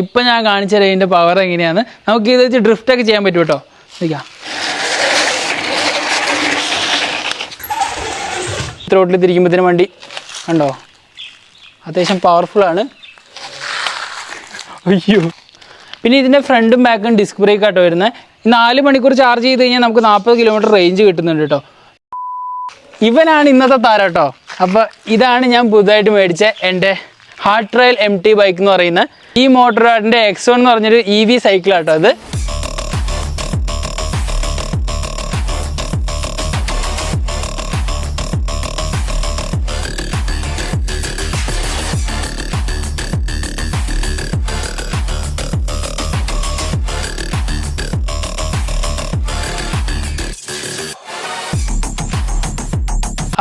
ഇപ്പം ഞാൻ കാണിച്ച ഇതിൻ്റെ പവർ എങ്ങനെയാണ്. നമുക്ക് ഇത് വെച്ച് ഡ്രിഫ്റ്റൊക്കെ ചെയ്യാൻ പറ്റും കേട്ടോ. നിൽക്കാം, റോട്ടിൽ തിരിക്കുമ്പോഴത്തേനും വണ്ടി കണ്ടോ അത്യാവശ്യം പവർഫുള്ളാണ്. അയ്യോ, പിന്നെ ഇതിൻ്റെ ഫ്രണ്ടും ബാക്കും ഡിസ്ക് ബ്രേക്ക് ആട്ടോ വരുന്നത്. 4 മണിക്കൂർ ചാർജ് ചെയ്ത് കഴിഞ്ഞാൽ നമുക്ക് 40 കിലോമീറ്റർ റേഞ്ച് കിട്ടുന്നുണ്ട് കേട്ടോ. ഇവനാണ് ഇന്നത്തെ താരം കേട്ടോ. അപ്പോൾ ഇതാണ് ഞാൻ പുതുതായിട്ട് മേടിച്ച എൻ്റെ ഹാർട്ട് ട്രയൽ MT ബൈക്ക് എന്ന് പറയുന്ന ഈ മോട്ടോറാഡിൻ്റെ X1 എന്ന് പറഞ്ഞൊരു EV സൈക്കിളാട്ടോ അത്.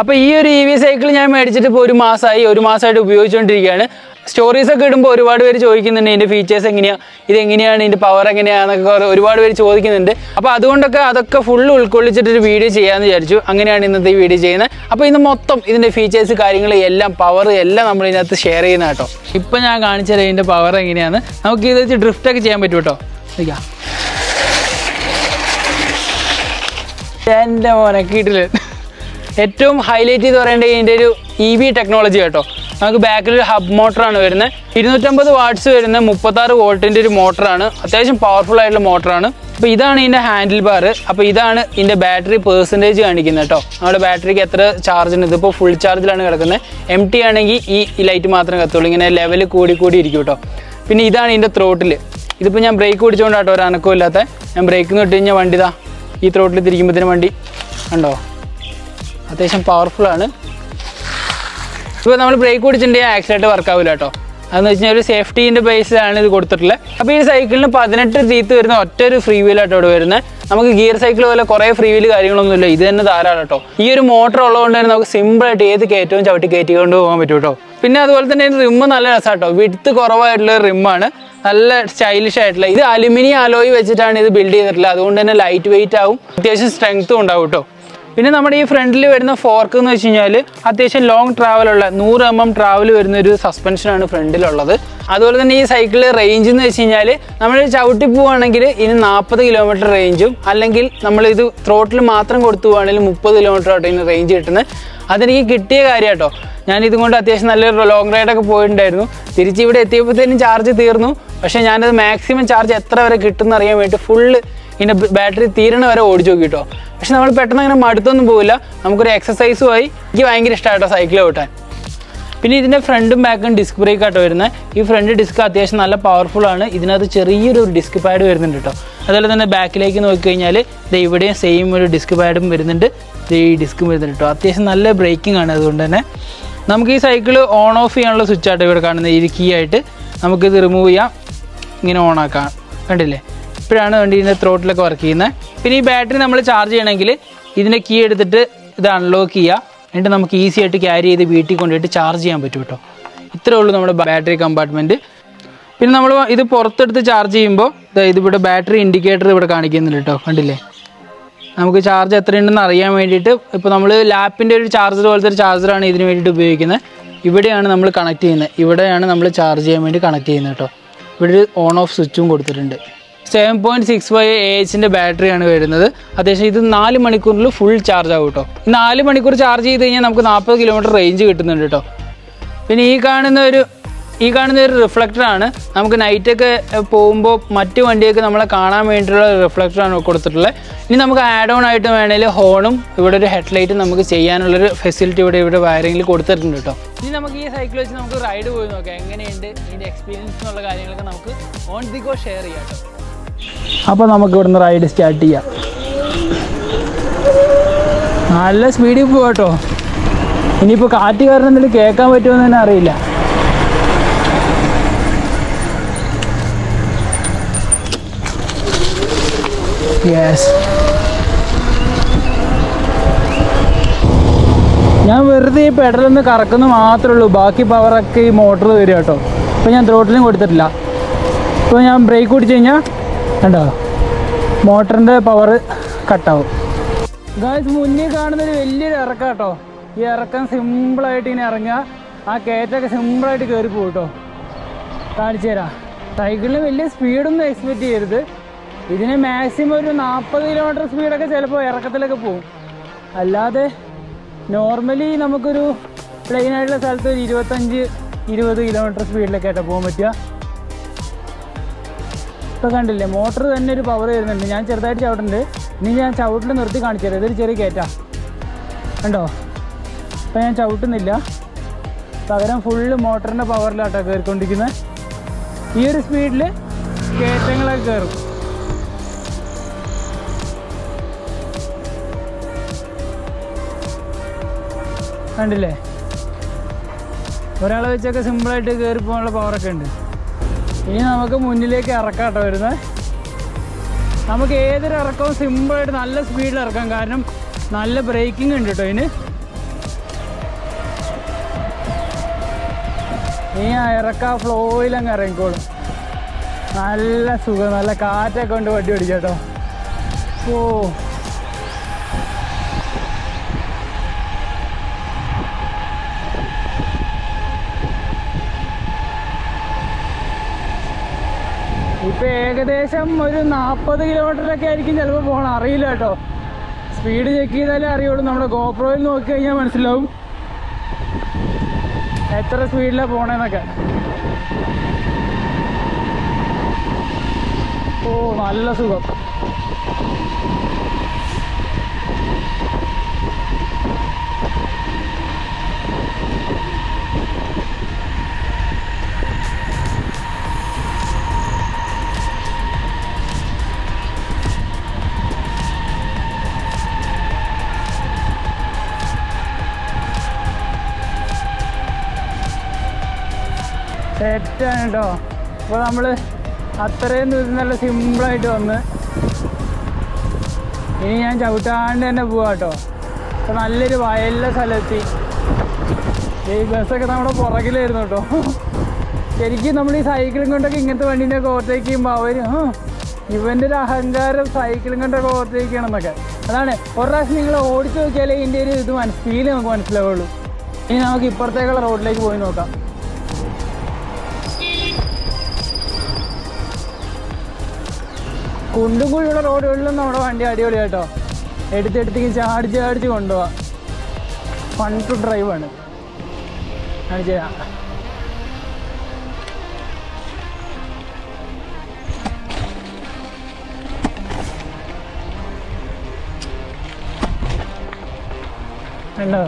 അപ്പോൾ ഈ ഒരു EV സൈക്കിൾ ഞാൻ മേടിച്ചിട്ട് ഇപ്പോൾ 1 മാസമായിട്ട് ഉപയോഗിച്ചുകൊണ്ടിരിക്കുകയാണ്. സ്റ്റോറീസൊക്കെ ഇടുമ്പോൾ ഒരുപാട് പേര് ചോദിക്കുന്നുണ്ട് ഇതിൻ്റെ ഫീച്ചേഴ്സ് എങ്ങനെയാണ്, ഇതെങ്ങനെയാണ്, ഇതിൻ്റെ പവർ എങ്ങനെയാണെന്നൊക്കെ ഒരുപാട് പേര് ചോദിക്കുന്നുണ്ട്. അപ്പോൾ അതുകൊണ്ടൊക്കെ അതൊക്കെ ഫുള്ള് ഉൾക്കൊള്ളിച്ചിട്ടൊരു വീഡിയോ ചെയ്യാമെന്ന് വിചാരിച്ചു. അങ്ങനെയാണ് ഇന്നത്തെ ഈ വീഡിയോ ചെയ്യുന്നത്. അപ്പോൾ ഇന്ന് മൊത്തം ഇതിൻ്റെ ഫീച്ചേഴ്സ് കാര്യങ്ങൾ എല്ലാം പവർ എല്ലാം നമ്മൾ ഇതിനകത്ത് ഷെയർ ചെയ്യുന്ന കേട്ടോ. ഇപ്പം ഞാൻ കാണിച്ചത് ഇതിൻ്റെ പവർ എങ്ങനെയാണ്. നമുക്ക് ഇത് വെച്ച് ഡ്രിഫ്റ്റൊക്കെ ചെയ്യാൻ പറ്റും കേട്ടോ. നിൽക്കാം, എൻ്റെ മോനെ കീട്ടിൽ ഏറ്റവും ഹൈലൈറ്റ് ചെയ്ത് പറയേണ്ടത് ഇതിൻ്റെ ഒരു EV ടെക്നോളജി കേട്ടോ. നമുക്ക് ബാക്കിലൊരു ഹബ് മോട്ടറാണ് വരുന്നത്. 250 വാട്ട്സ് വരുന്ന 36 വോൾട്ടിൻ്റെ ഒരു മോട്ടറാണ്. അത്യാവശ്യം പവർഫുൾ ആയിട്ടുള്ള മോട്ടറാണ്. അപ്പോൾ ഇതാണ് ഇതിൻ്റെ ഹാൻഡിൽ ബാർ. അപ്പോൾ ഇതാണ് ഇതിൻ്റെ ബാറ്ററി പെർസെൻറ്റേജ് കാണിക്കുന്നത് കേട്ടോ. നമ്മുടെ ബാറ്ററിക്ക് എത്ര ചാർജ് ഉണ്ട്. ഇതിപ്പോൾ ഫുൾ ചാർജിലാണ് കിടക്കുന്നത്. MT ആണെങ്കിൽ ഈ ലൈറ്റ് മാത്രമേ കത്തുള്ളൂ. ഇങ്ങനെ ലെവൽ കൂടി ഇരിക്കും കേട്ടോ. പിന്നെ ഇതാണ് ഇതിൻ്റെ ത്രോട്ടിൽ. ഇതിപ്പോൾ ഞാൻ ബ്രേക്ക് പിടിച്ചുകൊണ്ടാട്ടോ ഒരു അനക്കവും ഇല്ലാത്ത. ഞാൻ ബ്രേക്ക് നിന്ന് ഇട്ട് കഴിഞ്ഞാൽ വണ്ടി ഇതാ ഈ ത്രോട്ടിൽ തിരിക്കുമ്പോഴത്തേനും വണ്ടി കണ്ടോ അത്യാവശ്യം പവർഫുള്ളാണ്. ഇപ്പോൾ നമ്മൾ ബ്രേക്ക് പിടിച്ചിട്ടുണ്ടെങ്കിൽ ആക്സിലേറ്റർ വർക്ക് ആവില്ല കേട്ടോ. അതെന്ന് വെച്ച് കഴിഞ്ഞാൽ ഒരു സേഫ്റ്റീൻ്റെ ബേസിലാണ് ഇത് കൊടുത്തിട്ടുള്ളത്. അപ്പോൾ ഈ സൈക്കിളിന് 18 ടീത്ത് വരുന്ന ഒറ്റൊരു ഫ്രീ വീലാട്ടോ ഇവിടെ വരുന്നത്. നമുക്ക് ഗിയർ സൈക്കിൾ പോലെ കുറേ ഫ്രീ വീല് കാര്യങ്ങളൊന്നുമില്ല. ഇത് തന്നെ ധാരാളം കേട്ടോ. ഈ ഒരു മോട്ടർ ഉള്ളതുകൊണ്ട് തന്നെ നമുക്ക് സിമ്പിളായിട്ട് ഏത് കയറ്റവും ചവിട്ടി കയറ്റിക്കൊണ്ട് പോകാൻ പറ്റും കേട്ടോ. പിന്നെ അതുപോലെ തന്നെ റിമ്മ് നല്ല രസമാട്ടോ. വിഡ്ത്ത് കുറവായിട്ടുള്ള റിമ്മാണ്, നല്ല സ്റ്റൈലിഷ് ആയിട്ടുള്ള. ഇത് അലുമിനിയം അലോയ് വെച്ചിട്ടാണ് ഇത് ബിൽഡ് ചെയ്തിട്ടുള്ളത്. അതുകൊണ്ട് തന്നെ ലൈറ്റ് വെയിറ്റ് ആവും, അത്യാവശ്യം സ്ട്രെങ്ത്തും ഉണ്ടാവും കേട്ടോ. പിന്നെ നമ്മുടെ ഈ ഫ്രണ്ടിൽ വരുന്ന ഫോർക്ക് എന്ന് വെച്ച് കഴിഞ്ഞാൽ അത്യാവശ്യം ലോങ് ട്രാവലുള്ള 100 mm ട്രാവൽ വരുന്ന ഒരു സസ്പെൻഷനാണ് ഫ്രണ്ടിലുള്ളത്. അതുപോലെ തന്നെ ഈ സൈക്കിൾ റേഞ്ച് എന്ന് വെച്ച് കഴിഞ്ഞാൽ നമ്മൾ ചവിട്ടി പോവുകയാണെങ്കിൽ ഇതിന് 40 കിലോമീറ്റർ റേഞ്ചും, അല്ലെങ്കിൽ നമ്മളിത് ത്രോട്ടിൽ മാത്രം കൊടുത്തു പോവുകയാണെങ്കിൽ 30 കിലോമീറ്റർ ആയിട്ട് ഇതിന് റേഞ്ച് കിട്ടുന്നത്. അതെനിക്ക് കിട്ടിയ കാര്യം കേട്ടോ. ഞാനിതുകൊണ്ട് അത്യാവശ്യം നല്ലൊരു ലോങ് റൈഡൊക്കെ പോയിട്ടുണ്ടായിരുന്നു. തിരിച്ച് ഇവിടെ എത്തിയപ്പോഴത്തേനും ചാർജ് തീർന്നു. പക്ഷേ ഞാനത് മാക്സിമം ചാർജ് എത്ര വരെ കിട്ടുമെന്ന് അറിയാൻ വേണ്ടി ഫുള്ള് ഇതിൻ്റെ ബാറ്ററി തീരണ വരെ ഓടിച്ചു നോക്കി കേട്ടോ. പക്ഷെ നമ്മൾ പെട്ടെന്ന് അങ്ങനെ മടുത്തൊന്നും പോവില്ല. നമുക്കൊരു എക്സസൈസും ആയി. എനിക്ക് ഭയങ്കര ഇഷ്ടമായിട്ടോ സൈക്കിൾ ഓട്ടാൻ. പിന്നെ ഇതിൻ്റെ ഫ്രണ്ടും ബാക്കും ഡിസ്ക് ബ്രേക്ക് ആട്ടോ വരുന്നത്. ഈ ഫ്രണ്ട് ഡിസ്ക് അത്യാവശ്യം നല്ല പവർഫുള്ളാണ്. ഇതിനകത്ത് ചെറിയൊരു ഡിസ്ക് പാഡ് വരുന്നുണ്ട് കേട്ടോ. അതുപോലെ തന്നെ ബാക്കിലേക്ക് നോക്കിക്കഴിഞ്ഞാൽ ഇവിടെയും സെയിം ഒരു ഡിസ്ക് പാഡും വരുന്നുണ്ട്. ഈ ഡിസ്കും വരുന്നുണ്ട് കേട്ടോ. അത്യാവശ്യം നല്ല ബ്രേക്കിംഗ് ആണ്. അതുകൊണ്ട് തന്നെ നമുക്ക് ഈ സൈക്കിൾ ഓൺ ഓഫ് ചെയ്യാനുള്ള സ്വിച്ച് ആട്ടോ ഇവിടെ കാണുന്നത്. ഈ കീ ആയിട്ട് നമുക്കിത് റിമൂവ് ചെയ്യാം, ഇങ്ങനെ ഓൺ ആക്കാം. കണ്ടില്ലേ, ഇപ്പോഴാണ് വണ്ടി ഇതിൻ്റെ ത്രോട്ടിലൊക്കെ വർക്ക് ചെയ്യുന്നത്. പിന്നെ ഈ ബാറ്ററി നമ്മൾ ചാർജ് ചെയ്യണമെങ്കിൽ ഇതിൻ്റെ കീ എടുത്തിട്ട് ഇത് അൺലോക്ക് ചെയ്യുക. എന്നിട്ട് നമുക്ക് ഈസി ആയിട്ട് ക്യാരി ചെയ്ത് വീട്ടിൽ കൊണ്ടുപോയിട്ട് ചാർജ് ചെയ്യാൻ പറ്റും കേട്ടോ. ഇത്രേ ഉള്ളൂ നമ്മുടെ ബാറ്ററി കമ്പാർട്ട്മെൻറ്റ്. പിന്നെ നമ്മൾ ഇത് പുറത്തെടുത്ത് ചാർജ് ചെയ്യുമ്പോൾ ഇതിവിടെ ബാറ്ററി ഇൻഡിക്കേറ്റർ ഇവിടെ കാണിക്കുന്നുണ്ട് കേട്ടോ. കണ്ടില്ലേ, നമുക്ക് ചാർജ് എത്രയുണ്ടെന്ന് അറിയാൻ വേണ്ടിയിട്ട്. ഇപ്പോൾ നമ്മൾ ലാപ്പിൻ്റെ ഒരു ചാർജർ പോലത്തെ ഒരു ചാർജറാണ് ഇതിന് വേണ്ടിയിട്ട് ഉപയോഗിക്കുന്നത്. ഇവിടെയാണ് നമ്മൾ കണക്ട് ചെയ്യുന്നത്. ഇവിടെയാണ് നമ്മൾ ചാർജ് ചെയ്യാൻ വേണ്ടി കണക്ട് ചെയ്യുന്നത് കേട്ടോ. ഇവിടെ ഒരു ഓൺ ഓഫ് സ്വിച്ചും കൊടുത്തിട്ടുണ്ട്. 7.65 AH ബാറ്ററിയാണ് വരുന്നത്. അത്യാവശ്യം ഇത് 4 മണിക്കൂറിൽ ഫുൾ ചാർജ് ആവും കേട്ടോ. 4 മണിക്കൂർ ചാർജ് ചെയ്ത് കഴിഞ്ഞാൽ നമുക്ക് 40 കിലോമീറ്റർ റേഞ്ച് കിട്ടുന്നുണ്ട് കേട്ടോ. പിന്നെ ഈ കാണുന്ന ഒരു റിഫ്ലക്ടറാണ്. നമുക്ക് നൈറ്റൊക്കെ പോകുമ്പോൾ മറ്റു വണ്ടിയൊക്കെ നമ്മളെ കാണാൻ വേണ്ടിയിട്ടുള്ള റിഫ്ലക്ടറാണ് കൊടുത്തിട്ടുള്ളത്. ഇനി നമുക്ക് ആഡ് ഓൺ ആയിട്ട് വേണമെങ്കിൽ ഹോണും ഇവിടെ ഒരു ഹെഡ്ലൈറ്റും നമുക്ക് ചെയ്യാനുള്ളൊരു ഫെസിലിറ്റി ഇവിടെ വയറിങ്ങിൽ കൊടുത്തിട്ടുണ്ട് കേട്ടോ. ഇനി നമുക്ക് ഈ സൈക്കിൾ വെച്ച് നമുക്ക് റൈഡ് പോയി നോക്കാം എങ്ങനെയുണ്ട് ഇതിൻ്റെ എക്സ്പീരിയൻസ് എന്നുള്ള കാര്യങ്ങളൊക്കെ നമുക്ക് ഓൺ ദി ഗോ ഷെയർ ചെയ്യാം കേട്ടോ. അപ്പോൾ നമുക്ക് ഇവിടുന്ന് റൈഡ് സ്റ്റാർട്ട് ചെയ്യാം. നല്ല സ്പീഡിൽ പോകാം കേട്ടോ. ഇനിയിപ്പോൾ കാറ്റ് കാരണം എന്തെങ്കിലും കേൾക്കാൻ പറ്റുമെന്ന് തന്നെ അറിയില്ല. യെസ്, ഞാൻ വെറുതെ ഈ പെഡലൊന്ന് കറക്കുന്ന മാത്രമേ ഉള്ളൂ. ബാക്കി പവറൊക്കെ ഈ മോട്ടർ തരിക കേട്ടോ. ഇപ്പോൾ ഞാൻ ത്രോട്ടിലും കൊടുത്തിട്ടില്ല. ഇപ്പോൾ ഞാൻ ബ്രേക്ക് പിടിച്ച് കഴിഞ്ഞാൽ കണ്ടോ മോട്ടറിൻ്റെ പവർ കട്ടാവും. ഗായ്സ്, മുന്നിൽ കാണുന്നൊരു വലിയൊരു ഇറക്കം കേട്ടോ. ഈ ഇറക്കം സിമ്പിളായിട്ട് ഇങ്ങനെ ഇറങ്ങുക. ആ കയറ്റൊക്കെ സിമ്പിളായിട്ട് കയറി പോകും കേട്ടോ. കാണിച്ചു തരാം. സൈക്കിളിന് വലിയ സ്പീഡൊന്നും എക്സ്പെക്റ്റ് ചെയ്യരുത്. ഇതിന് മാക്സിമം ഒരു 40 കിലോമീറ്റർ സ്പീഡൊക്കെ ചിലപ്പോൾ ഇറക്കത്തിലൊക്കെ പോകും. അല്ലാതെ നോർമലി നമുക്കൊരു പ്ലെയിൻ ആയിട്ടുള്ള സ്ഥലത്ത് ഒരു 25-20 കിലോമീറ്റർ സ്പീഡിലൊക്കെ ആയിട്ട് പോകാൻ പറ്റുക. ഇപ്പോൾ കണ്ടില്ലേ, മോട്ടർ തന്നെ ഒരു പവർ വരുന്നുണ്ട്. ഞാൻ ചെറുതായിട്ട് ചവിട്ടുണ്ട്. ഇനി ഞാൻ ചവിട്ടിൽ നിർത്തി കാണിച്ചു തരാം. ഇതൊരു ചെറിയ കയറ്റാ കണ്ടോ. ഇപ്പം ഞാൻ ചവിട്ടുന്നില്ല, പകരം ഫുള്ള് മോട്ടറിൻ്റെ പവറിലാട്ടോ കയറിക്കൊണ്ടിരിക്കുന്നത്. ഈ ഒരു സ്പീഡിൽ കയറ്റങ്ങളൊക്കെ കയറും. കണ്ടില്ലേ, ഒരാളെ വെച്ചൊക്കെ സിമ്പിളായിട്ട് കയറി പോകാനുള്ള പവറൊക്കെ ഉണ്ട്. ഇനി നമുക്ക് മുന്നിലേക്ക് ഇറക്കാട്ടോ വരുന്നത്. നമുക്ക് ഏതൊരു ഇറക്കവും സിമ്പിളായിട്ട് നല്ല സ്പീഡിൽ ഇറക്കാം, കാരണം നല്ല ബ്രേക്കിംഗ് ഉണ്ട് കേട്ടോ ഇതിന്. ഇനി ആ ഇറക്ക ഫ്ലോയിലങ്ങ് ഇറങ്ങിക്കോളും. നല്ല സുഖം, നല്ല കാറ്റൊക്കെ കൊണ്ട് വണ്ടി ഓടിക്കാം കേട്ടോ. ഓ ഇപ്പം ഏകദേശം ഒരു 40 കിലോമീറ്ററൊക്കെ ആയിരിക്കും ചിലപ്പോൾ പോകണം, അറിയില്ല കേട്ടോ. സ്പീഡ് ചെക്ക് ചെയ്താലേ അറിയുള്ളൂ. നമ്മുടെ ഗോപ്രോയിൽ നോക്കി കഴിഞ്ഞാൽ മനസ്സിലാവും എത്ര സ്പീഡിലാണ് പോകണമെന്നൊക്കെ. ഓ നല്ല സുഖം. സെറ്റാണ് കേട്ടോ. അപ്പോൾ നമ്മൾ അത്രയും ദൂരം നല്ല സിമ്പിളായിട്ട് വന്ന് ഇനി ഞാൻ ചവിട്ടാണ്ട് തന്നെ പോവാം കേട്ടോ. അപ്പോൾ നല്ലൊരു വയലിലെ സ്ഥലമെത്തി. ഈ ബസ്സൊക്കെ നമ്മുടെ പുറകിലായിരുന്നു കേട്ടോ. ശരിക്കും നമ്മൾ ഈ സൈക്കിളും കൊണ്ടൊക്കെ ഇങ്ങനത്തെ വണ്ടീൻ്റെയൊക്കെ ഓവർടേക്ക് ചെയ്യുമ്പോൾ അവർ ഇവൻ്റെ ഒരു അഹങ്കാരം സൈക്കിളും കൊണ്ടൊക്കെ ഓവർടേക്ക് ചെയ്യണമെന്നൊക്കെ. അതാണ് ഒരു പ്രാവശ്യം നിങ്ങൾ ഓടിച്ചു നോക്കിയാലേ ഇതിൻ്റെ ഒരു ഇത് ഫീല് നമുക്ക് മനസ്സിലാവുള്ളൂ. ഇനി നമുക്ക് ഇപ്പുറത്തേക്കുള്ള റോഡിലേക്ക് പോയി നോക്കാം. കുണ്ടും കുഴിയുള്ള റോഡുകളിലും നമ്മുടെ വണ്ടി അടിപൊളി കേട്ടോ. എടുത്തെടുത്തേക്ക് ചാടിച്ച് കൊണ്ടുപോവാം. ഫൺ ടു ഡ്രൈവ് ആണ്. ചെയ്യാം. ഉണ്ടോ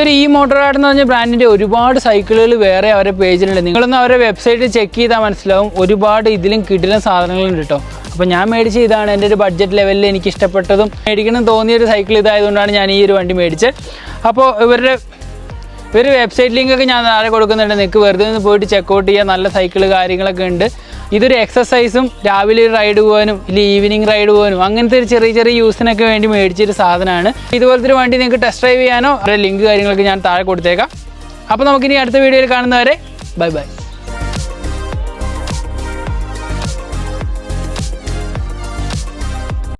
ഒരു ഈ മോട്ടോറാഡ് എന്ന് പറഞ്ഞ ബ്രാൻഡിൻ്റെ ഒരുപാട് സൈക്കിളുകൾ വേറെ അവരുടെ പേജിലുണ്ട്. നിങ്ങളൊന്ന് അവരുടെ വെബ്സൈറ്റ് ചെക്ക് ചെയ്താൽ മനസ്സിലാവും. ഒരുപാട് ഇതിലും കിടിലൻ സാധനങ്ങളുണ്ട് കേട്ടോ. അപ്പോൾ ഞാൻ മേടിച്ച ഇതാണ് എൻ്റെ ഒരു ബഡ്ജറ്റ് ലെവലിൽ എനിക്ക് ഇഷ്ടപ്പെട്ടതും മേടിക്കണം തോന്നിയൊരു സൈക്കിൾ ഇതായതുകൊണ്ടാണ് ഞാൻ ഈ ഒരു വണ്ടി മേടിച്ചത്. അപ്പോൾ ഇവരുടെ വെബ്സൈറ്റ് ലിങ്കൊക്കെ ഞാൻ താഴെ കൊടുക്കുന്നുണ്ട്. നിങ്ങൾക്ക് വെറുതെ ഒന്ന് പോയിട്ട് ചെക്കൗട്ട് ചെയ്യാൻ. നല്ല സൈക്കിൾ കാര്യങ്ങളൊക്കെ ഉണ്ട്. ഇതൊരു എക്സസൈസും രാവിലെ ഒരു റൈഡ് പോകാനും ഇല്ല ഈവനിങ് റൈഡ് പോകാനും അങ്ങനത്തെ ഒരു ചെറിയ യൂസിനൊക്കെ വേണ്ടി മേടിച്ചൊരു സാധനമാണ്. ഇതുപോലത്തെ ഒരു വണ്ടി നിങ്ങൾക്ക് ടെസ്റ്റ് ഡ്രൈവ് ചെയ്യാനോ അവരുടെ ലിങ്ക് കാര്യങ്ങളൊക്കെ ഞാൻ താഴെ കൊടുത്തേക്കാം. അപ്പോൾ നമുക്കിനി അടുത്ത വീഡിയോയിൽ കാണുന്നവരെ ബൈ ബൈ.